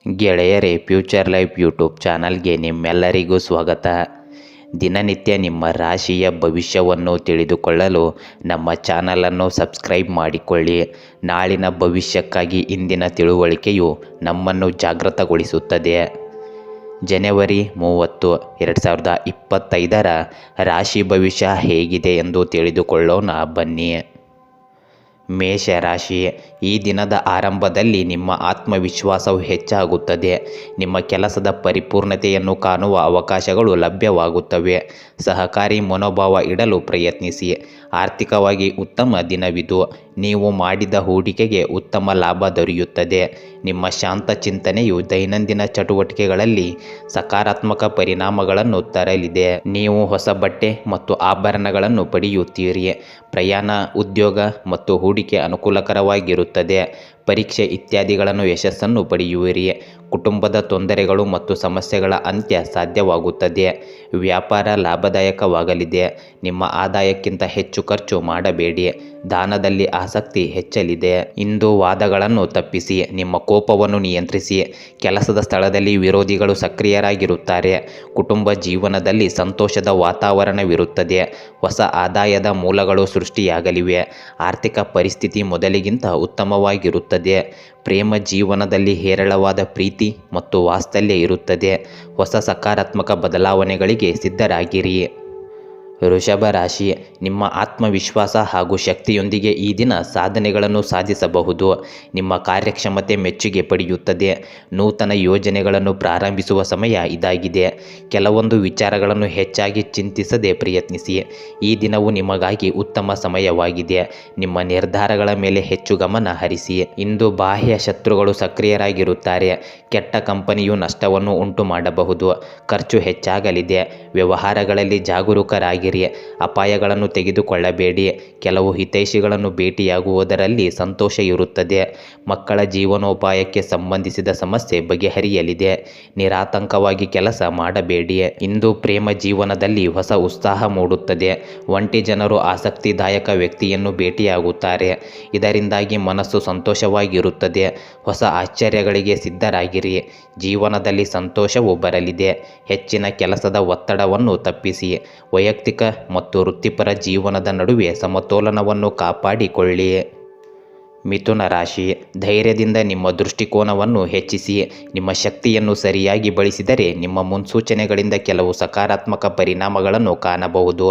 ಗೆಳೆಯರೇ, future life YouTube ಚಾನಲ್ಗೆ ನಿಮ್ಮೆಲ್ಲರಿಗೂ ಸ್ವಾಗತ. ದಿನನಿತ್ಯ ನಿಮ್ಮ ರಾಶಿಯ ಭವಿಷ್ಯವನ್ನು ತಿಳಿದುಕೊಳ್ಳಲು ನಮ್ಮ ಚಾನಲನ್ನು ಸಬ್ಸ್ಕ್ರೈಬ್ ಮಾಡಿಕೊಳ್ಳಿ. ನಾಳಿನ ಭವಿಷ್ಯಕ್ಕಾಗಿ ಇಂದಿನ ತಿಳುವಳಿಕೆಯು ನಮ್ಮನ್ನು ಜಾಗೃತಗೊಳಿಸುತ್ತದೆ. ಜನವರಿ 30, 2025 ರಾಶಿ ಭವಿಷ್ಯ ಹೇಗಿದೆ ಎಂದು ತಿಳಿದುಕೊಳ್ಳೋಣ ಬನ್ನಿ. ಮೇಷರಾಶಿ. ಈ ದಿನದ ಆರಂಭದಲ್ಲಿ ನಿಮ್ಮ ಆತ್ಮವಿಶ್ವಾಸವು ಹೆಚ್ಚಾಗುತ್ತದೆ. ನಿಮ್ಮ ಕೆಲಸದ ಪರಿಪೂರ್ಣತೆಯನ್ನು ಕಾಣುವ ಅವಕಾಶಗಳು ಲಭ್ಯವಾಗುತ್ತವೆ. ಸಹಕಾರಿ ಮನೋಭಾವ ಇಡಲು ಪ್ರಯತ್ನಿಸಿ. ಆರ್ಥಿಕವಾಗಿ ಉತ್ತಮ ದಿನವಿದು. ನೀವು ಮಾಡಿದ ಹೂಡಿಕೆಗೆ ಉತ್ತಮ ಲಾಭ ದೊರೆಯುತ್ತದೆ. ನಿಮ್ಮ ಶಾಂತ ಚಿಂತನೆಯು ದೈನಂದಿನ ಚಟುವಟಿಕೆಗಳಲ್ಲಿ ಸಕಾರಾತ್ಮಕ ಪರಿಣಾಮಗಳನ್ನು ತರಲಿದೆ. ನೀವು ಹೊಸ ಬಟ್ಟೆ ಮತ್ತು ಆಭರಣಗಳನ್ನು ಪಡೆಯುತ್ತೀರಿ. ಪ್ರಯಾಣ, ಉದ್ಯೋಗ ಮತ್ತು ಹೂಡಿಕೆ ಅನುಕೂಲಕರವಾಗಿರುತ್ತದೆ. ಪರೀಕ್ಷೆ ಇತ್ಯಾದಿಗಳನ್ನು ಯಶಸ್ಸನ್ನು ಪಡೆಯುವಿರಿ. ಕುಟುಂಬದ ತೊಂದರೆಗಳು ಮತ್ತು ಸಮಸ್ಯೆಗಳ ಅಂತ್ಯ ಸಾಧ್ಯವಾಗುತ್ತದೆ. ವ್ಯಾಪಾರ ಲಾಭದಾಯಕವಾಗಲಿದೆ. ನಿಮ್ಮ ಆದಾಯಕ್ಕಿಂತ ಹೆಚ್ಚು ಖರ್ಚು ಮಾಡಬೇಡಿ. ದಾನದಲ್ಲಿ ಆಸಕ್ತಿ ಹೆಚ್ಚಲಿದೆ. ಇಂದು ವಾದಗಳನ್ನು ತಪ್ಪಿಸಿ. ನಿಮ್ಮ ಕೋಪವನ್ನು ನಿಯಂತ್ರಿಸಿ. ಕೆಲಸದ ಸ್ಥಳದಲ್ಲಿ ವಿರೋಧಿಗಳು ಸಕ್ರಿಯರಾಗಿರುತ್ತಾರೆ. ಕುಟುಂಬ ಜೀವನದಲ್ಲಿ ಸಂತೋಷದ ವಾತಾವರಣವಿರುತ್ತದೆ. ಹೊಸ ಆದಾಯದ ಮೂಲಗಳು ಸೃಷ್ಟಿಯಾಗಲಿವೆ. ಆರ್ಥಿಕ ಪರಿಸ್ಥಿತಿ ಮೊದಲಿಗಿಂತ ಉತ್ತಮವಾಗಿರುತ್ತದೆ. ಪ್ರೇಮ ಜೀವನದಲ್ಲಿ ಹೇರಳವಾದ ಪ್ರೀತಿ ಮತ್ತು ವಾತ್ಸಲ್ಯ ಇರುತ್ತದೆ. ಹೊಸ ಸಕಾರಾತ್ಮಕ ಬದಲಾವಣೆಗಳಿಗೆ ಸಿದ್ಧರಾಗಿರಿ. ವೃಷಭ ರಾಶಿ. ನಿಮ್ಮ ಆತ್ಮವಿಶ್ವಾಸ ಹಾಗೂ ಶಕ್ತಿಯೊಂದಿಗೆ ಈ ದಿನ ಸಾಧನೆಗಳನ್ನು ಸಾಧಿಸಬಹುದು. ನಿಮ್ಮ ಕಾರ್ಯಕ್ಷಮತೆ ಮೆಚ್ಚುಗೆ ಪಡೆಯುತ್ತದೆ. ನೂತನ ಯೋಜನೆಗಳನ್ನು ಪ್ರಾರಂಭಿಸುವ ಸಮಯ ಇದಾಗಿದೆ. ಕೆಲವೊಂದು ವಿಚಾರಗಳನ್ನು ಹೆಚ್ಚಾಗಿ ಚಿಂತಿಸದೆ ಪ್ರಯತ್ನಿಸಿ. ಈ ದಿನವು ನಿಮಗಾಗಿ ಉತ್ತಮ ಸಮಯವಾಗಿದೆ. ನಿಮ್ಮ ನಿರ್ಧಾರಗಳ ಮೇಲೆ ಹೆಚ್ಚು ಗಮನ ಹರಿಸಿ. ಇಂದು ಬಾಹ್ಯ ಶತ್ರುಗಳು ಸಕ್ರಿಯರಾಗಿರುತ್ತಾರೆ. ಕೆಟ್ಟ ಕಂಪನಿಯು ನಷ್ಟವನ್ನು ಉಂಟು ಮಾಡಬಹುದು. ಖರ್ಚು ಹೆಚ್ಚಾಗಲಿದೆ. ವ್ಯವಹಾರಗಳಲ್ಲಿ ಜಾಗರೂಕರಾಗಿ. ಅಪಾಯಗಳನ್ನು ತೆಗೆದುಕೊಳ್ಳಬೇಡಿ. ಕೆಲವು ಹಿತೈಷಿಗಳನ್ನು ಭೇಟಿಯಾಗುವುದರಲ್ಲಿ ಸಂತೋಷ ಇರುತ್ತದೆ. ಮಕ್ಕಳ ಜೀವನೋಪಾಯಕ್ಕೆ ಸಂಬಂಧಿಸಿದ ಸಮಸ್ಯೆ ಬಗೆಹರಿಯಲಿದೆ. ನಿರಾತಂಕವಾಗಿ ಕೆಲಸ ಮಾಡಬೇಡಿ. ಇಂದು ಪ್ರೇಮ ಜೀವನದಲ್ಲಿ ಹೊಸ ಉತ್ಸಾಹ ಮೂಡುತ್ತದೆ. ಒಂಟಿ ಜನರು ಆಸಕ್ತಿದಾಯಕ ವ್ಯಕ್ತಿಯನ್ನು ಭೇಟಿಯಾಗುತ್ತಾರೆ. ಇದರಿಂದಾಗಿ ಮನಸ್ಸು ಸಂತೋಷವಾಗಿರುತ್ತದೆ. ಹೊಸ ಆಶ್ಚರ್ಯಗಳಿಗೆ ಸಿದ್ಧರಾಗಿರಿ. ಜೀವನದಲ್ಲಿ ಸಂತೋಷವು ಬರಲಿದೆ. ಹೆಚ್ಚಿನ ಕೆಲಸದ ಒತ್ತಡವನ್ನು ತಪ್ಪಿಸಿ. ವೈಯಕ್ತಿಕ ಮತ್ತು ವೃತ್ತಿಪರ ಜೀವನದ ನಡುವೆ ಸಮತೋಲನವನ್ನು ಕಾಪಾಡಿಕೊಳ್ಳಿ. ಮಿಥುನ ರಾಶಿ. ಧೈರ್ಯದಿಂದ ನಿಮ್ಮ ದೃಷ್ಟಿಕೋನವನ್ನು ಹೆಚ್ಚಿಸಿ. ನಿಮ್ಮ ಶಕ್ತಿಯನ್ನು ಸರಿಯಾಗಿ ಬಳಸಿದರೆ ನಿಮ್ಮ ಮುನ್ಸೂಚನೆಗಳಿಂದ ಕೆಲವು ಸಕಾರಾತ್ಮಕ ಪರಿಣಾಮಗಳನ್ನು ಕಾಣಬಹುದು.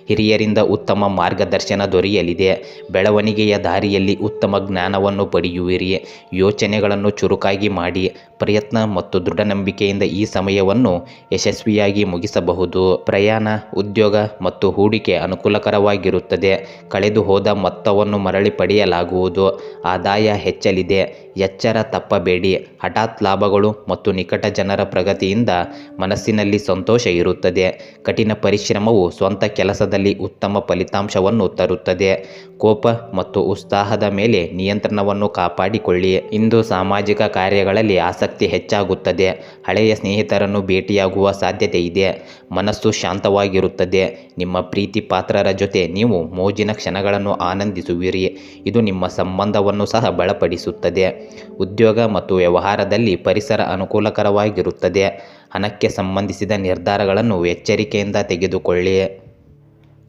ಹಿರಿಯರಿಂದ ಉತ್ತಮ ಮಾರ್ಗದರ್ಶನ ದೊರೆಯಲಿದೆ. ಬೆಳವಣಿಗೆಯ ದಾರಿಯಲ್ಲಿ ಉತ್ತಮ ಜ್ಞಾನವನ್ನು ಪಡೆಯುವಿರಿ. ಯೋಚನೆಗಳನ್ನು ಚುರುಕಾಗಿ ಮಾಡಿ. ಪ್ರಯತ್ನ ಮತ್ತು ದೃಢನಂಬಿಕೆಯಿಂದ ಈ ಸಮಯವನ್ನು ಯಶಸ್ವಿಯಾಗಿ ಮುಗಿಸಬಹುದು. ಪ್ರಯಾಣ, ಉದ್ಯೋಗ ಮತ್ತು ಹೂಡಿಕೆ ಅನುಕೂಲಕರವಾಗಿರುತ್ತದೆ. ಕಳೆದು ಹೋದ ಮೊತ್ತವನ್ನು ಮರಳಿ ಪಡೆಯಲಾಗುವುದು. ಆದಾಯ ಹೆಚ್ಚಲಿದೆ. ಎಚ್ಚರ ತಪ್ಪಬೇಡಿ. ಹಠಾತ್ ಲಾಭಗಳು ಮತ್ತು ನಿಕಟ ಜನರ ಪ್ರಗತಿಯಿಂದ ಮನಸ್ಸಿನಲ್ಲಿ ಸಂತೋಷ ಇರುತ್ತದೆ. ಕಠಿಣ ಪರಿಶ್ರಮವು ಸ್ವಂತ ಕೆಲಸದಲ್ಲಿ ಉತ್ತಮ ಫಲಿತಾಂಶವನ್ನು ತರುತ್ತದೆ. ಕೋಪ ಮತ್ತು ಉತ್ಸಾಹದ ಮೇಲೆ ನಿಯಂತ್ರಣವನ್ನು ಕಾಪಾಡಿಕೊಳ್ಳಿ. ಇಂದು ಸಾಮಾಜಿಕ ಕಾರ್ಯಗಳಲ್ಲಿ ಆಸಕ್ತಿ ಹೆಚ್ಚಾಗುತ್ತದೆ. ಹಳೆಯ ಸ್ನೇಹಿತರನ್ನು ಭೇಟಿಯಾಗುವ ಸಾಧ್ಯತೆ ಇದೆ. ಮನಸ್ಸು ಶಾಂತವಾಗಿರುತ್ತದೆ. ನಿಮ್ಮ ಪ್ರೀತಿ ಪಾತ್ರರ ಜೊತೆ ನೀವು ಮೋಜಿನ ಕ್ಷಣಗಳನ್ನು ಆನಂದಿಸುವಿರಿ. ಇದು ನಿಮ್ಮ ಸಂಬಂಧವನ್ನು ಸಹ ಬಲಪಡಿಸುತ್ತದೆ. ಉದ್ಯೋಗ ಮತ್ತು ವ್ಯವಹಾರದಲ್ಲಿ ಪರಿಸರ ಅನುಕೂಲಕರವಾಗಿರುತ್ತದೆ. ಹಣಕ್ಕೆ ಸಂಬಂಧಿಸಿದ ನಿರ್ಧಾರಗಳನ್ನು ಎಚ್ಚರಿಕೆಯಿಂದ ತೆಗೆದುಕೊಳ್ಳಿ.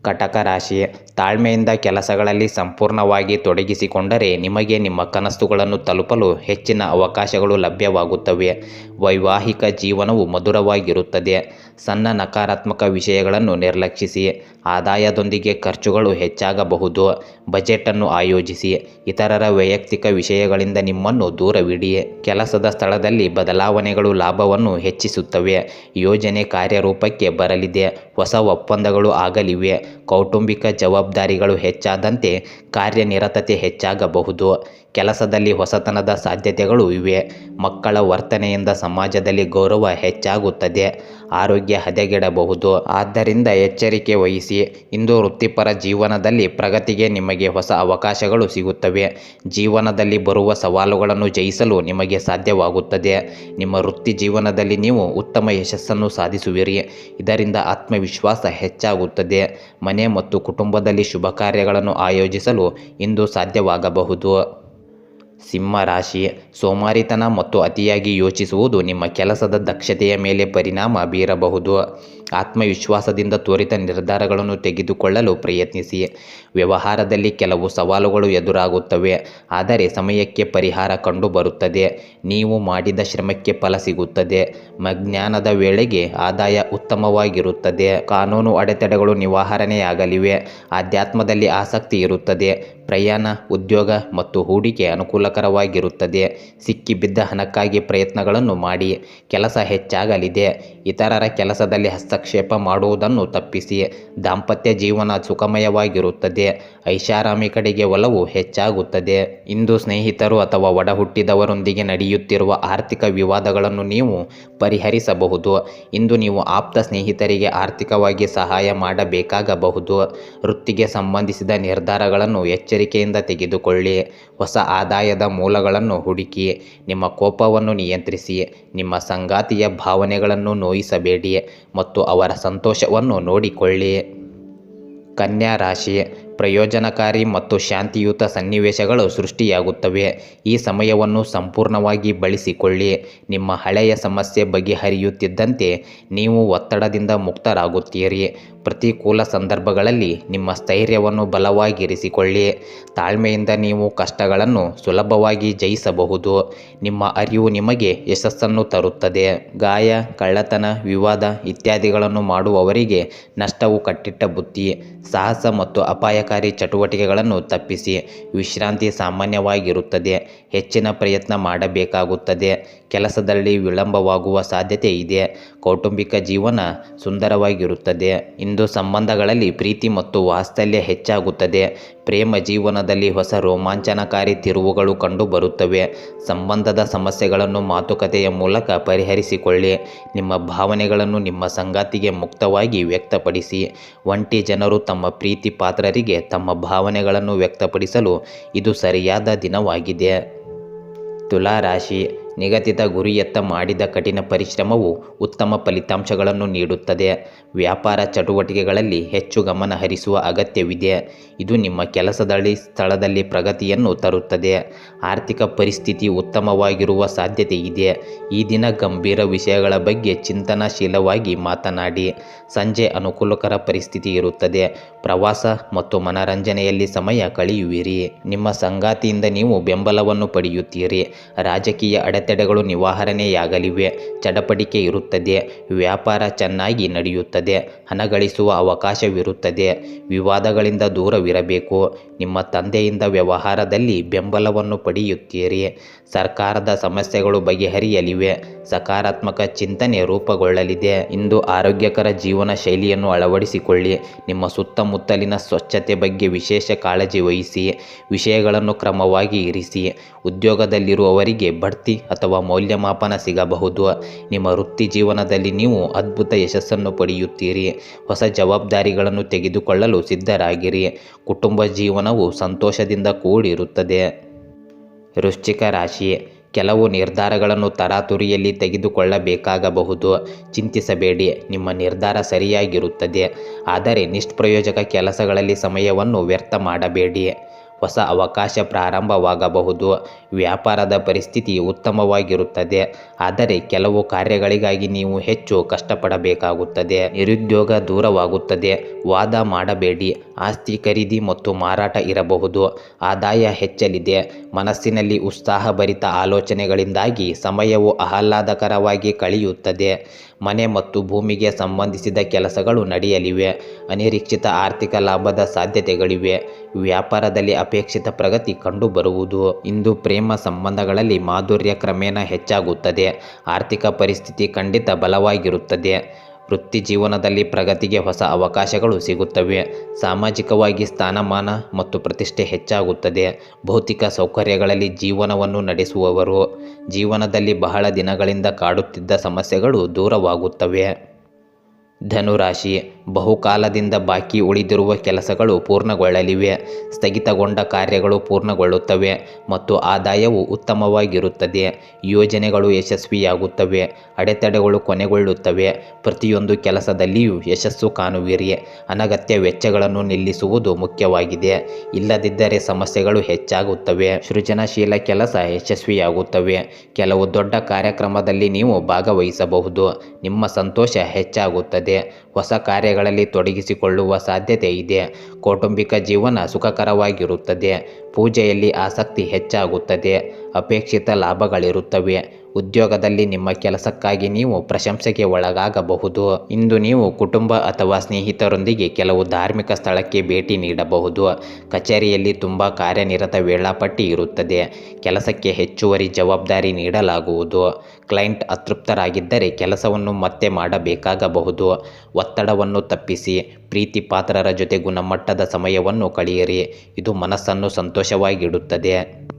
ಕಟಕ ರಾಶಿ. ತಾಳ್ಮೆಯಿಂದ ಕೆಲಸಗಳಲ್ಲಿ ಸಂಪೂರ್ಣವಾಗಿ ತೊಡಗಿಸಿಕೊಂಡರೆ ನಿಮಗೆ ನಿಮ್ಮ ಕನಸುಗಳನ್ನು ತಲುಪಲು ಹೆಚ್ಚಿನ ಅವಕಾಶಗಳು ಲಭ್ಯವಾಗುತ್ತವೆ. ವೈವಾಹಿಕ ಜೀವನವು ಮಧುರವಾಗಿರುತ್ತದೆ. ಸಣ್ಣ ನಕಾರಾತ್ಮಕ ವಿಷಯಗಳನ್ನು ನಿರ್ಲಕ್ಷಿಸಿ. ಆದಾಯದೊಂದಿಗೆ ಖರ್ಚುಗಳು ಹೆಚ್ಚಾಗಬಹುದು. ಬಜೆಟನ್ನು ಆಯೋಜಿಸಿ. ಇತರರ ವೈಯಕ್ತಿಕ ವಿಷಯಗಳಿಂದ ನಿಮ್ಮನ್ನು ದೂರವಿಡಿ. ಕೆಲಸದ ಸ್ಥಳದಲ್ಲಿ ಬದಲಾವಣೆಗಳು ಲಾಭವನ್ನು ಹೆಚ್ಚಿಸುತ್ತವೆ. ಯೋಜನೆ ಕಾರ್ಯರೂಪಕ್ಕೆ ಬರಲಿದೆ. ಹೊಸ ಒಪ್ಪಂದಗಳು ಆಗಲಿವೆ. ಕೌಟುಂಬಿಕ ಜವಾಬ್ದಾರಿಗಳು ಹೆಚ್ಚಾದಂತೆ ಕಾರ್ಯನಿರತತೆ ಹೆಚ್ಚಾಗಬಹುದು. ಕೆಲಸದಲ್ಲಿ ಹೊಸತನದ ಸಾಧ್ಯತೆಗಳು ಇವೆ. ಮಕ್ಕಳ ವರ್ತನೆಯಿಂದ ಸಮಾಜದಲ್ಲಿ ಗೌರವ ಹೆಚ್ಚಾಗುತ್ತದೆ. ಆರೋಗ್ಯ ಹದಗೆಡಬಹುದು. ಆದ್ದರಿಂದ ಎಚ್ಚರಿಕೆ ವಹಿಸಿ. ಇಂದು ವೃತ್ತಿಪರ ಜೀವನದಲ್ಲಿ ಪ್ರಗತಿಗೆ ನಿಮಗೆ ಹೊಸ ಅವಕಾಶಗಳು ಸಿಗುತ್ತವೆ. ಜೀವನದಲ್ಲಿ ಬರುವ ಸವಾಲುಗಳನ್ನು ಜಯಿಸಲು ನಿಮಗೆ ಸಾಧ್ಯವಾಗುತ್ತದೆ. ನಿಮ್ಮ ವೃತ್ತಿ ಜೀವನದಲ್ಲಿ ನೀವು ಉತ್ತಮ ಯಶಸ್ಸನ್ನು ಸಾಧಿಸುವಿರಿ. ಇದರಿಂದ ಆತ್ಮವಿಶ್ವಾಸ ಹೆಚ್ಚಾಗುತ್ತದೆ. ಮನೆ ಮತ್ತು ಕುಟುಂಬದಲ್ಲಿ ಶುಭ ಕಾರ್ಯಗಳನ್ನು ಆಯೋಜಿಸಲು ಇಂದು ಸಾಧ್ಯವಾಗಬಹುದು. ಸಿಂಹ ರಾಶಿ, ಸೋಮಾರಿತನ ಮತ್ತು ಅತಿಯಾಗಿ ಯೋಚಿಸುವುದು ನಿಮ್ಮ ಕೆಲಸದ ದಕ್ಷತೆಯ ಮೇಲೆ ಪರಿಣಾಮ ಬೀರಬಹುದು. ಆತ್ಮವಿಶ್ವಾಸದಿಂದ ತ್ವರಿತ ನಿರ್ಧಾರಗಳನ್ನು ತೆಗೆದುಕೊಳ್ಳಲು ಪ್ರಯತ್ನಿಸಿ. ವ್ಯವಹಾರದಲ್ಲಿ ಕೆಲವು ಸವಾಲುಗಳು ಎದುರಾಗುತ್ತವೆ, ಆದರೆ ಸಮಯಕ್ಕೆ ಪರಿಹಾರ ಕಂಡುಬರುತ್ತದೆ. ನೀವು ಮಾಡಿದ ಶ್ರಮಕ್ಕೆ ಫಲ ಸಿಗುತ್ತದೆ. ಮಧ್ಯಾಹ್ನದ ವೇಳೆಗೆ ಆದಾಯ ಉತ್ತಮವಾಗಿರುತ್ತದೆ. ಕಾನೂನು ಅಡೆತಡೆಗಳು ನಿವಾರಣೆಯಾಗಲಿವೆ. ಆಧ್ಯಾತ್ಮದಲ್ಲಿ ಆಸಕ್ತಿ ಇರುತ್ತದೆ. ಪ್ರಯಾಣ, ಉದ್ಯೋಗ ಮತ್ತು ಹೂಡಿಕೆ ಅನುಕೂಲಕರವಾಗಿರುತ್ತದೆ. ಸಿಕ್ಕಿಬಿದ್ದ ಹಣಕ್ಕಾಗಿ ಪ್ರಯತ್ನಗಳನ್ನು ಮಾಡಿ. ಕೆಲಸ ಹೆಚ್ಚಾಗಲಿದೆ. ಇತರರ ಕೆಲಸದಲ್ಲಿ ಹಸ್ತಕ್ಷೇಪ ಮಾಡುವುದನ್ನು ತಪ್ಪಿಸಿ. ದಾಂಪತ್ಯ ಜೀವನ ಸುಖಮಯವಾಗಿರುತ್ತದೆ. ಐಷಾರಾಮಿ ಕಡೆಗೆ ಒಲವು ಹೆಚ್ಚಾಗುತ್ತದೆ. ಇಂದು ಸ್ನೇಹಿತರು ಅಥವಾ ಒಡಹುಟ್ಟಿದವರೊಂದಿಗೆ ನಡೆಯುತ್ತಿರುವ ಆರ್ಥಿಕ ವಿವಾದಗಳನ್ನು ನೀವು ಪರಿಹರಿಸಬಹುದು. ಇಂದು ನೀವು ಆಪ್ತ ಸ್ನೇಹಿತರಿಗೆ ಆರ್ಥಿಕವಾಗಿ ಸಹಾಯ ಮಾಡಬೇಕಾಗಬಹುದು. ವೃತ್ತಿಗೆ ಸಂಬಂಧಿಸಿದ ನಿರ್ಧಾರಗಳನ್ನು ಎಚ್ಚರಿಕೆಯಿಂದ ತೆಗೆದುಕೊಳ್ಳಿ. ಹೊಸ ಆದಾಯದ ಮೂಲಗಳನ್ನು ಹುಡುಕಿ. ನಿಮ್ಮ ಕೋಪವನ್ನು ನಿಯಂತ್ರಿಸಿ. ನಿಮ್ಮ ಸಂಗಾತಿಯ ಭಾವನೆಗಳನ್ನು ನೋಯಿಸಬೇಡಿ ಮತ್ತು ಅವರ ಸಂತೋಷವನ್ನು ನೋಡಿಕೊಳ್ಳಿ. ಕನ್ಯಾ ರಾಶಿ, ಪ್ರಯೋಜನಕಾರಿ ಮತ್ತು ಶಾಂತಿಯುತ ಸನ್ನಿವೇಶಗಳು ಸೃಷ್ಟಿಯಾಗುತ್ತವೆ. ಈ ಸಮಯವನ್ನು ಸಂಪೂರ್ಣವಾಗಿ ಬಳಸಿಕೊಳ್ಳಿ. ನಿಮ್ಮ ಹಳೆಯ ಸಮಸ್ಯೆ ಬಗೆಹರಿಯುತ್ತಿದ್ದಂತೆ ನೀವು ಒತ್ತಡದಿಂದ ಮುಕ್ತರಾಗುತ್ತೀರಿ. ಪ್ರತಿಕೂಲ ಸಂದರ್ಭಗಳಲ್ಲಿ ನಿಮ್ಮ ಸ್ಥೈರ್ಯವನ್ನು ಬಲವಾಗಿರಿಸಿಕೊಳ್ಳಿ. ತಾಳ್ಮೆಯಿಂದ ನೀವು ಕಷ್ಟಗಳನ್ನು ಸುಲಭವಾಗಿ ಜಯಿಸಬಹುದು. ನಿಮ್ಮ ಅರಿವು ನಿಮಗೆ ಯಶಸ್ಸನ್ನು ತರುತ್ತದೆ. ಗಾಯ, ಕಳ್ಳತನ, ವಿವಾದ ಇತ್ಯಾದಿಗಳನ್ನು ಮಾಡುವವರಿಗೆ ನಷ್ಟವು ಕಟ್ಟಿಟ್ಟ ಬುತ್ತಿ. ಸಾಹಸ ಮತ್ತು ಅಪಾಯಕಾರಿ ಚಟುವಟಿಕೆಗಳನ್ನು ತಪ್ಪಿಸಿ. ವಿಶ್ರಾಂತಿ ಸಾಮಾನ್ಯವಾಗಿರುತ್ತದೆ. ಹೆಚ್ಚಿನ ಪ್ರಯತ್ನ ಮಾಡಬೇಕಾಗುತ್ತದೆ. ಕೆಲಸದಲ್ಲಿ ವಿಳಂಬವಾಗುವ ಸಾಧ್ಯತೆ ಇದೆ. ಕೌಟುಂಬಿಕ ಜೀವನ ಸುಂದರವಾಗಿರುತ್ತದೆ. ಇಂದು ಸಂಬಂಧಗಳಲ್ಲಿ ಪ್ರೀತಿ ಮತ್ತು ವಾತ್ಸಲ್ಯ ಹೆಚ್ಚಾಗುತ್ತದೆ. ಪ್ರೇಮ ಜೀವನದಲ್ಲಿ ಹೊಸ ರೋಮಾಂಚನಕಾರಿ ತಿರುವುಗಳು ಕಂಡುಬರುತ್ತವೆ. ಸಂಬಂಧದ ಸಮಸ್ಯೆಗಳನ್ನು ಮಾತುಕತೆಯ ಮೂಲಕ ಪರಿಹರಿಸಿಕೊಳ್ಳಿ. ನಿಮ್ಮ ಭಾವನೆಗಳನ್ನು ನಿಮ್ಮ ಸಂಗಾತಿಗೆ ಮುಕ್ತವಾಗಿ ವ್ಯಕ್ತಪಡಿಸಿ. ಒಂಟಿ ಜನರು ತಮ್ಮ ಪ್ರೀತಿ ಪಾತ್ರರಿಗೆ ತಮ್ಮ ಭಾವನೆಗಳನ್ನು ವ್ಯಕ್ತಪಡಿಸಲು ಇದು ಸರಿಯಾದ ದಿನವಾಗಿದೆ. ತುಲಾ ರಾಶಿ, ನಿಗದಿತ ಗುರಿಯತ್ತ ಮಾಡಿದ ಕಠಿಣ ಪರಿಶ್ರಮವು ಉತ್ತಮ ಫಲಿತಾಂಶಗಳನ್ನು ನೀಡುತ್ತದೆ. ವ್ಯಾಪಾರ ಚಟುವಟಿಕೆಗಳಲ್ಲಿ ಹೆಚ್ಚು ಗಮನ ಹರಿಸುವ ಅಗತ್ಯವಿದೆ. ಇದು ನಿಮ್ಮ ಕೆಲಸದಲ್ಲಿ ಸ್ಥಳದಲ್ಲಿ ಪ್ರಗತಿಯನ್ನು ತರುತ್ತದೆ. ಆರ್ಥಿಕ ಪರಿಸ್ಥಿತಿ ಉತ್ತಮವಾಗಿರುವ ಸಾಧ್ಯತೆ ಇದೆ. ಈ ದಿನ ಗಂಭೀರ ವಿಷಯಗಳ ಬಗ್ಗೆ ಚಿಂತನಶೀಲವಾಗಿ ಮಾತನಾಡಿ. ಸಂಜೆ ಅನುಕೂಲಕರ ಪರಿಸ್ಥಿತಿ ಇರುತ್ತದೆ. ಪ್ರವಾಸ ಮತ್ತು ಮನರಂಜನೆಯಲ್ಲಿ ಸಮಯ ಕಳೆಯುವಿರಿ. ನಿಮ್ಮ ಸಂಗಾತಿಯಿಂದ ನೀವು ಬೆಂಬಲವನ್ನು ಪಡೆಯುತ್ತೀರಿ. ರಾಜಕೀಯ ಅಡೆತಡೆಗಳು ನಿವಾರಣೆಯಾಗಲಿವೆ. ಚಡಪಡಿಕೆ ಇರುತ್ತದೆ. ವ್ಯಾಪಾರ ಚೆನ್ನಾಗಿ ನಡೆಯುತ್ತದೆ. ಹಣ ಗಳಿಸುವ ಅವಕಾಶವಿರುತ್ತದೆ. ವಿವಾದಗಳಿಂದ ದೂರವಿರಬೇಕು. ನಿಮ್ಮ ತಂದೆಯಿಂದ ವ್ಯವಹಾರದಲ್ಲಿ ಬೆಂಬಲವನ್ನು ಪಡೆಯುತ್ತೀರಿ. ಸರ್ಕಾರದ ಸಮಸ್ಯೆಗಳು ಬಗೆಹರಿಯಲಿವೆ. ಸಕಾರಾತ್ಮಕ ಚಿಂತನೆ ರೂಪುಗೊಳ್ಳಲಿದೆ. ಇಂದು ಆರೋಗ್ಯಕರ ಜೀವನ ಶೈಲಿಯನ್ನು ಅಳವಡಿಸಿಕೊಳ್ಳಿ. ನಿಮ್ಮ ಸುತ್ತಮುತ್ತಲಿನ ಸ್ವಚ್ಛತೆ ಬಗ್ಗೆ ವಿಶೇಷ ಕಾಳಜಿ ವಹಿಸಿ. ವಿಷಯಗಳನ್ನು ಕ್ರಮವಾಗಿ ಇರಿಸಿ. ಉದ್ಯೋಗದಲ್ಲಿರುವವರಿಗೆ ಬಡ್ತಿ ಅಥವಾ ಮೌಲ್ಯಮಾಪನ ಸಿಗಬಹುದು. ನಿಮ್ಮ ವೃತ್ತಿ ಜೀವನದಲ್ಲಿ ನೀವು ಅದ್ಭುತ ಯಶಸ್ಸನ್ನು ಪಡೆಯುತ್ತೀರಿ. ಹೊಸ ಜವಾಬ್ದಾರಿಗಳನ್ನು ತೆಗೆದುಕೊಳ್ಳಲು ಸಿದ್ಧರಾಗಿರಿ. ಕುಟುಂಬ ಜೀವನವು ಸಂತೋಷದಿಂದ ಕೂಡಿರುತ್ತದೆ. ವೃಶ್ಚಿಕ ರಾಶಿ, ಕೆಲವು ನಿರ್ಧಾರಗಳನ್ನು ತರಾತುರಿಯಲ್ಲಿ ತೆಗೆದುಕೊಳ್ಳಬೇಕಾಗಬಹುದು. ಚಿಂತಿಸಬೇಡಿ, ನಿಮ್ಮ ನಿರ್ಧಾರ ಸರಿಯಾಗಿರುತ್ತದೆ. ಆದರೆ ನಿಷ್ಪ್ರಯೋಜಕ ಕೆಲಸಗಳಲ್ಲಿ ಸಮಯವನ್ನು ವ್ಯರ್ಥ ಮಾಡಬೇಡಿ. ಹೊಸ ಅವಕಾಶ ಪ್ರಾರಂಭವಾಗಬಹುದು. ವ್ಯಾಪಾರದ ಪರಿಸ್ಥಿತಿ ಉತ್ತಮವಾಗಿರುತ್ತದೆ. ಆದರೆ ಕೆಲವು ಕಾರ್ಯಗಳಿಗಾಗಿ ನೀವು ಹೆಚ್ಚು ಕಷ್ಟಪಡಬೇಕಾಗುತ್ತದೆ. ನಿರುದ್ಯೋಗ ದೂರವಾಗುತ್ತದೆ. ವಾದ ಮಾಡಬೇಡಿ. ಆಸ್ತಿ ಖರೀದಿ ಮತ್ತು ಮಾರಾಟ ಇರಬಹುದು. ಆದಾಯ ಹೆಚ್ಚಲಿದೆ. ಮನಸ್ಸಿನಲ್ಲಿ ಉತ್ಸಾಹಭರಿತ ಆಲೋಚನೆಗಳಿಂದಾಗಿ ಸಮಯವು ಆಹ್ಲಾದಕರವಾಗಿ ಕಳೆಯುತ್ತದೆ. ಮನೆ ಮತ್ತು ಭೂಮಿಗೆ ಸಂಬಂಧಿಸಿದ ಕೆಲಸಗಳು ನಡೆಯಲಿವೆ. ಅನಿರೀಕ್ಷಿತ ಆರ್ಥಿಕ ಲಾಭದ ಸಾಧ್ಯತೆಗಳಿವೆ. ವ್ಯಾಪಾರದಲ್ಲಿ ಅಪೇಕ್ಷಿತ ಪ್ರಗತಿ ಕಂಡುಬರುವುದು. ಇಂದು ಪ್ರೇಮ ಸಂಬಂಧಗಳಲ್ಲಿ ಮಾಧುರ್ಯ ಕ್ರಮೇಣ ಹೆಚ್ಚಾಗುತ್ತದೆ. ಆರ್ಥಿಕ ಪರಿಸ್ಥಿತಿ ಖಂಡಿತ ಬಲವಾಗಿರುತ್ತದೆ. ವೃತ್ತಿ ಜೀವನದಲ್ಲಿ ಪ್ರಗತಿಗೆ ಹೊಸ ಅವಕಾಶಗಳು ಸಿಗುತ್ತವೆ. ಸಾಮಾಜಿಕವಾಗಿ ಸ್ಥಾನಮಾನ ಮತ್ತು ಪ್ರತಿಷ್ಠೆ ಹೆಚ್ಚಾಗುತ್ತದೆ. ಭೌತಿಕ ಸೌಕರ್ಯಗಳಲ್ಲಿ ಜೀವನವನ್ನು ನಡೆಸುವವರು. ಜೀವನದಲ್ಲಿ ಬಹಳ ದಿನಗಳಿಂದ ಕಾಡುತ್ತಿದ್ದ ಸಮಸ್ಯೆಗಳು ದೂರವಾಗುತ್ತವೆ. ಧನುರಾಶಿ, ಬಹುಕಾಲದಿಂದ ಬಾಕಿ ಉಳಿದಿರುವ ಕೆಲಸಗಳು ಪೂರ್ಣಗೊಳ್ಳಲಿವೆ. ಸ್ಥಗಿತಗೊಂಡ ಕಾರ್ಯಗಳು ಪೂರ್ಣಗೊಳ್ಳುತ್ತವೆ ಮತ್ತು ಆದಾಯವು ಉತ್ತಮವಾಗಿರುತ್ತದೆ. ಯೋಜನೆಗಳು ಯಶಸ್ವಿಯಾಗುತ್ತವೆ. ಅಡೆತಡೆಗಳು ಕೊನೆಗೊಳ್ಳುತ್ತವೆ. ಪ್ರತಿಯೊಂದು ಕೆಲಸದಲ್ಲಿಯೂ ಯಶಸ್ಸು ಕಾಣುವಿರಿ. ಅನಗತ್ಯ ವೆಚ್ಚಗಳನ್ನು ನಿಲ್ಲಿಸುವುದು ಮುಖ್ಯವಾಗಿದೆ. ಇಲ್ಲದಿದ್ದರೆ ಸಮಸ್ಯೆಗಳು ಹೆಚ್ಚಾಗುತ್ತವೆ. ಸೃಜನಶೀಲ ಕೆಲಸ ಯಶಸ್ವಿಯಾಗುತ್ತವೆ. ಕೆಲವು ದೊಡ್ಡ ಕಾರ್ಯಕ್ರಮದಲ್ಲಿ ನೀವು ಭಾಗವಹಿಸಬಹುದು. ನಿಮ್ಮ ಸಂತೋಷ ಹೆಚ್ಚಾಗುತ್ತದೆ. ಹೊಸ ಕಾರ್ಯಗಳಲ್ಲಿ ತೊಡಗಿಸಿಕೊಳ್ಳುವ ಸಾಧ್ಯತೆ ಇದೆ. ಕೌಟುಂಬಿಕ ಜೀವನ ಸುಖಕರವಾಗಿರುತ್ತದೆ. ಪೂಜೆಯಲ್ಲಿ ಆಸಕ್ತಿ ಹೆಚ್ಚಾಗುತ್ತದೆ. ಅಪೇಕ್ಷಿತ ಲಾಭಗಳಿರುತ್ತವೆ. ಉದ್ಯೋಗದಲ್ಲಿ ನಿಮ್ಮ ಕೆಲಸಕ್ಕಾಗಿ ನೀವು ಪ್ರಶಂಸೆಗೆ ಒಳಗಾಗಬಹುದು. ಇಂದು ನೀವು ಕುಟುಂಬ ಅಥವಾ ಸ್ನೇಹಿತರೊಂದಿಗೆ ಕೆಲವು ಧಾರ್ಮಿಕ ಸ್ಥಳಕ್ಕೆ ಭೇಟಿ ನೀಡಬಹುದು. ಕಚೇರಿಯಲ್ಲಿ ತುಂಬ ಕಾರ್ಯನಿರತ ವೇಳಾಪಟ್ಟಿ ಇರುತ್ತದೆ. ಕೆಲಸಕ್ಕೆ ಹೆಚ್ಚುವರಿ ಜವಾಬ್ದಾರಿ ನೀಡಲಾಗುವುದು. ಕ್ಲೈಂಟ್ ಅತೃಪ್ತರಾಗಿದ್ದರೆ ಕೆಲಸವನ್ನು ಮತ್ತೆ ಮಾಡಬೇಕಾಗಬಹುದು. ಒತ್ತಡವನ್ನು ತಪ್ಪಿಸಿ. ಪ್ರೀತಿ ಪಾತ್ರರ ಜೊತೆ ಗುಣಮಟ್ಟದ ಸಮಯವನ್ನು ಕಳೆಯಿರಿ. ಇದು ಮನಸ್ಸನ್ನು ಸಂತೋಷವಾಗಿಡುತ್ತದೆ.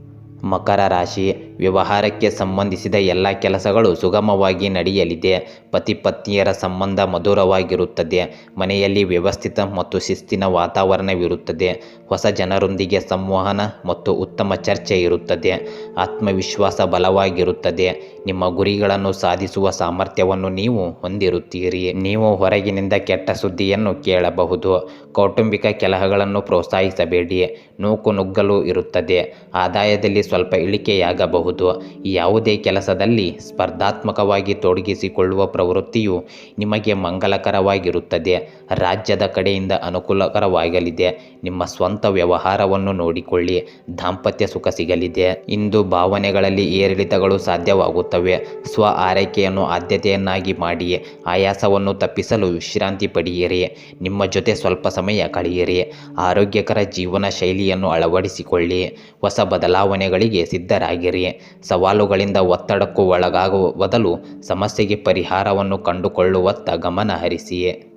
ಮಕರ ರಾಶಿ, ವ್ಯವಹಾರಕ್ಕೆ ಸಂಬಂಧಿಸಿದ ಎಲ್ಲ ಕೆಲಸಗಳು ಸುಗಮವಾಗಿ ನಡೆಯಲಿದೆ. ಪತಿ ಪತ್ನಿಯರ ಸಂಬಂಧ ಮಧುರವಾಗಿರುತ್ತದೆ. ಮನೆಯಲ್ಲಿ ವ್ಯವಸ್ಥಿತ ಮತ್ತು ಶಿಸ್ತಿನ ವಾತಾವರಣವಿರುತ್ತದೆ. ಹೊಸ ಜನರೊಂದಿಗೆ ಸಂವಹನ ಮತ್ತು ಉತ್ತಮ ಚರ್ಚೆ ಇರುತ್ತದೆ. ಆತ್ಮವಿಶ್ವಾಸ ಬಲವಾಗಿರುತ್ತದೆ. ನಿಮ್ಮ ಗುರಿಗಳನ್ನು ಸಾಧಿಸುವ ಸಾಮರ್ಥ್ಯವನ್ನು ನೀವು ಹೊಂದಿರುತ್ತೀರಿ. ನೀವು ಹೊರಗಿನಿಂದ ಕೆಟ್ಟ ಸುದ್ದಿಯನ್ನು ಕೇಳಬಹುದು. ಕೌಟುಂಬಿಕ ಕಲಹಗಳನ್ನು ಪ್ರೋತ್ಸಾಹಿಸಬೇಡಿ. ನೂಕುನುಗ್ಗಲು ಇರುತ್ತದೆ. ಆದಾಯದಲ್ಲಿ ಸ್ವಲ್ಪ ಇಳಿಕೆಯಾಗಬಹುದು. ಯಾವುದೇ ಕೆಲಸದಲ್ಲಿ ಸ್ಪರ್ಧಾತ್ಮಕವಾಗಿ ತೊಡಗಿಸಿಕೊಳ್ಳುವ ಪ್ರವೃತ್ತಿಯು ನಿಮಗೆ ಮಂಗಲಕರವಾಗಿರುತ್ತದೆ. ರಾಜ್ಯದ ಕಡೆಯಿಂದ ಅನುಕೂಲಕರವಾಗಲಿದೆ. ನಿಮ್ಮ ಸ್ವಂತ ವ್ಯವಹಾರವನ್ನು ನೋಡಿಕೊಳ್ಳಿ. ದಾಂಪತ್ಯ ಸುಖ ಸಿಗಲಿದೆ. ಇಂದು ಭಾವನೆಗಳಲ್ಲಿ ಏರಿಳಿತಗಳು ಸಾಧ್ಯವಾಗುತ್ತವೆ. ಸ್ವ ಆರೈಕೆಯನ್ನು ಆದ್ಯತೆಯನ್ನಾಗಿ ಮಾಡಿ. ಆಯಾಸವನ್ನು ತಪ್ಪಿಸಲು ವಿಶ್ರಾಂತಿ ಪಡೆಯಿರಿ. ನಿಮ್ಮ ಜೊತೆ ಸ್ವಲ್ಪ ಸಮಯ ಕಳೆಯಿರಿ. ಆರೋಗ್ಯಕರ ಜೀವನ ಶೈಲಿಯನ್ನು ಅಳವಡಿಸಿಕೊಳ್ಳಿ. ಹೊಸ ಬದಲಾವಣೆಗಳಿಗೆ ಸಿದ್ಧರಾಗಿರಿ. ಸವಾಲುಗಳಿಂದ ಒತ್ತಡಕ್ಕೂ ಒಳಗಾಗುವ ಬದಲು ಸಮಸ್ಯೆಗೆ ಪರಿಹಾರವನ್ನು ಕಂಡುಕೊಳ್ಳುವತ್ತ ಗಮನ ಹರಿಸಿ.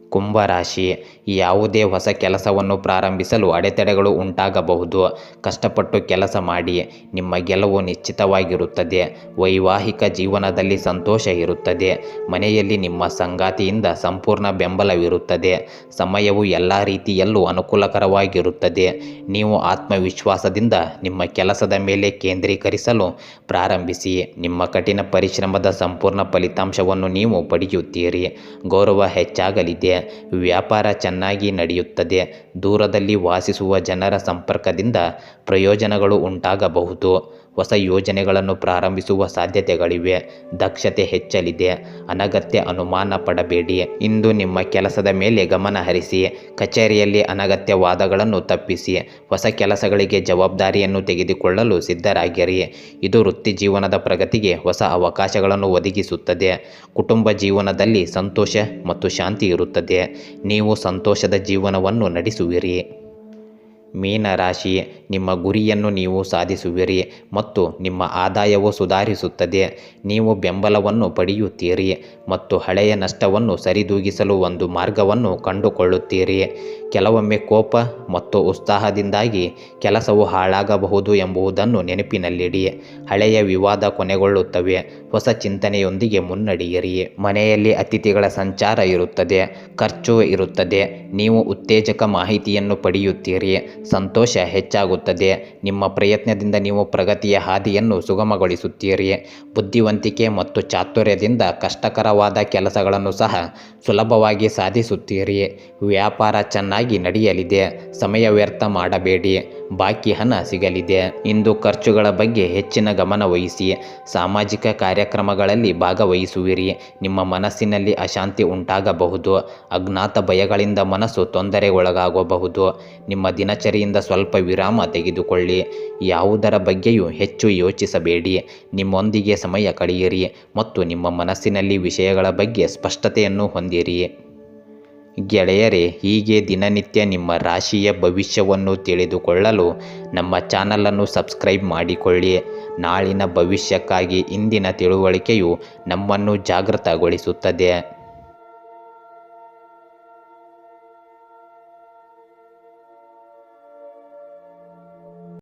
ಕುಂಭರಾಶಿ, ಯಾವುದೇ ಹೊಸ ಕೆಲಸವನ್ನು ಪ್ರಾರಂಭಿಸಲು ಅಡೆತಡೆಗಳು ಉಂಟಾಗಬಹುದು. ಕಷ್ಟಪಟ್ಟು ಕೆಲಸ ಮಾಡಿ. ನಿಮ್ಮ ಗೆಲುವು ನಿಶ್ಚಿತವಾಗಿರುತ್ತದೆ. ವೈವಾಹಿಕ ಜೀವನದಲ್ಲಿ ಸಂತೋಷ ಇರುತ್ತದೆ. ಮನೆಯಲ್ಲಿ ನಿಮ್ಮ ಸಂಗಾತಿಯಿಂದ ಸಂಪೂರ್ಣ ಬೆಂಬಲವಿರುತ್ತದೆ. ಸಮಯವು ಎಲ್ಲ ರೀತಿಯಲ್ಲೂ ಅನುಕೂಲಕರವಾಗಿರುತ್ತದೆ. ನೀವು ಆತ್ಮವಿಶ್ವಾಸದಿಂದ ನಿಮ್ಮ ಕೆಲಸದ ಮೇಲೆ ಕೇಂದ್ರೀಕರಿಸಲು ಪ್ರಾರಂಭಿಸಿ. ನಿಮ್ಮ ಕಠಿಣ ಪರಿಶ್ರಮದ ಸಂಪೂರ್ಣ ಫಲಿತಾಂಶವನ್ನು ನೀವು ಪಡೆಯುತ್ತೀರಿ. ಗೌರವ ಹೆಚ್ಚಾಗಲಿದೆ. ವ್ಯಾಪಾರ ಚೆನ್ನಾಗಿ ನಡೆಯುತ್ತದೆ. ದೂರದಲ್ಲಿ ವಾಸಿಸುವ ಜನರ ಸಂಪರ್ಕದಿಂದ ಪ್ರಯೋಜನಗಳು ಉಂಟಾಗಬಹುದು. ಹೊಸ ಯೋಜನೆಗಳನ್ನು ಪ್ರಾರಂಭಿಸುವ ಸಾಧ್ಯತೆಗಳಿವೆ. ದಕ್ಷತೆ ಹೆಚ್ಚಲಿದೆ. ಅನಗತ್ಯ ಅನುಮಾನ ಪಡಬೇಡಿ. ಇಂದು ನಿಮ್ಮ ಕೆಲಸದ ಮೇಲೆ ಗಮನ ಹರಿಸಿ. ಕಚೇರಿಯಲ್ಲಿ ಅನಗತ್ಯ ವಾದಗಳನ್ನು ತಪ್ಪಿಸಿ. ಹೊಸ ಕೆಲಸಗಳಿಗೆ ಜವಾಬ್ದಾರಿಯನ್ನು ತೆಗೆದುಕೊಳ್ಳಲು ಸಿದ್ಧರಾಗಿರಿ. ಇದು ವೃತ್ತಿ ಜೀವನದ ಪ್ರಗತಿಗೆ ಹೊಸ ಅವಕಾಶಗಳನ್ನು ಒದಗಿಸುತ್ತದೆ. ಕುಟುಂಬ ಜೀವನದಲ್ಲಿ ಸಂತೋಷ ಮತ್ತು ಶಾಂತಿ ಇರುತ್ತದೆ. ನೀವು ಸಂತೋಷದ ಜೀವನವನ್ನು ನಡೆಸುವಿರಿ. ಮೀನರಾಶಿ, ನಿಮ್ಮ ಗುರಿಯನ್ನು ನೀವು ಸಾಧಿಸುವಿರಿ ಮತ್ತು ನಿಮ್ಮ ಆದಾಯವು ಸುಧಾರಿಸುತ್ತದೆ. ನೀವು ಬೆಂಬಲವನ್ನು ಪಡೆಯುತ್ತೀರಿ ಮತ್ತು ಹಳೆಯ ನಷ್ಟವನ್ನು ಸರಿದೂಗಿಸಲು ಒಂದು ಮಾರ್ಗವನ್ನು ಕಂಡುಕೊಳ್ಳುತ್ತೀರಿ. ಕೆಲವೊಮ್ಮೆ ಕೋಪ ಮತ್ತು ಉತ್ಸಾಹದಿಂದಾಗಿ ಕೆಲಸವು ಹಾಳಾಗಬಹುದು ಎಂಬುದನ್ನು ನೆನಪಿನಲ್ಲಿಡಿ. ಹಳೆಯ ವಿವಾದ ಕೊನೆಗೊಳ್ಳುತ್ತವೆ. ಹೊಸ ಚಿಂತನೆಯೊಂದಿಗೆ ಮುನ್ನಡೆಯಿರಿ. ಮನೆಯಲ್ಲಿ ಅತಿಥಿಗಳ ಸಂಚಾರ ಇರುತ್ತದೆ. ಖರ್ಚು ಇರುತ್ತದೆ. ನೀವು ಉತ್ತೇಜಕ ಮಾಹಿತಿಯನ್ನು ಪಡೆಯುತ್ತೀರಿ. ಸಂತೋಷ ಹೆಚ್ಚಾಗುತ್ತದೆ. ನಿಮ್ಮ ಪ್ರಯತ್ನದಿಂದ ನೀವು ಪ್ರಗತಿಯ ಹಾದಿಯನ್ನು ಸುಗಮಗೊಳಿಸುತ್ತೀರಿ. ಬುದ್ಧಿವಂತಿಕೆ ಮತ್ತು ಚಾತುರ್ಯದಿಂದ ಕಷ್ಟಕರವಾದ ಕೆಲಸಗಳನ್ನು ಸಹ ಸುಲಭವಾಗಿ ಸಾಧಿಸುತ್ತೀರಿ. ವ್ಯಾಪಾರ ಚೆನ್ನಾಗಿ ನಡೆಯಲಿದೆ. ಸಮಯ ವ್ಯರ್ಥ ಮಾಡಬೇಡಿ. ಬಾಕಿ ಹಣ ಸಿಗಲಿದೆ. ಇಂದು ಖರ್ಚುಗಳ ಬಗ್ಗೆ ಹೆಚ್ಚಿನ ಗಮನ ವಹಿಸಿ. ಸಾಮಾಜಿಕ ಕಾರ್ಯಕ್ರಮಗಳಲ್ಲಿ ಭಾಗವಹಿಸುವಿರಿ. ನಿಮ್ಮ ಮನಸ್ಸಿನಲ್ಲಿ ಅಶಾಂತಿ ಉಂಟಾಗಬಹುದು. ಅಜ್ಞಾತ ಭಯಗಳಿಂದ ಮನಸ್ಸು ತೊಂದರೆಗೊಳಗಾಗಬಹುದು. ನಿಮ್ಮ ದಿನಚರಿಯಿಂದ ಸ್ವಲ್ಪ ವಿರಾಮ ತೆಗೆದುಕೊಳ್ಳಿ. ಯಾವುದರ ಬಗ್ಗೆಯೂ ಹೆಚ್ಚು ಯೋಚಿಸಬೇಡಿ. ನಿಮ್ಮೊಂದಿಗೆ ಸಮಯ ಕಳೆಯಿರಿ ಮತ್ತು ನಿಮ್ಮ ಮನಸ್ಸಿನಲ್ಲಿ ವಿಷಯಗಳ ಬಗ್ಗೆ ಸ್ಪಷ್ಟತೆಯನ್ನು ಹೊಂದಿರಿ. ಗೆಳೆಯರೇ, ಹೀಗೆ ದಿನನಿತ್ಯ ನಿಮ್ಮ ರಾಶಿಯ ಭವಿಷ್ಯವನ್ನು ತಿಳಿದುಕೊಳ್ಳಲು ನಮ್ಮ ಚಾನಲನ್ನು ಸಬ್ಸ್ಕ್ರೈಬ್ ಮಾಡಿಕೊಳ್ಳಿ. ನಾಳಿನ ಭವಿಷ್ಯಕ್ಕಾಗಿ ಇಂದಿನ ತಿಳುವಳಿಕೆಯು ನಮ್ಮನ್ನು ಜಾಗೃತಗೊಳಿಸುತ್ತದೆ.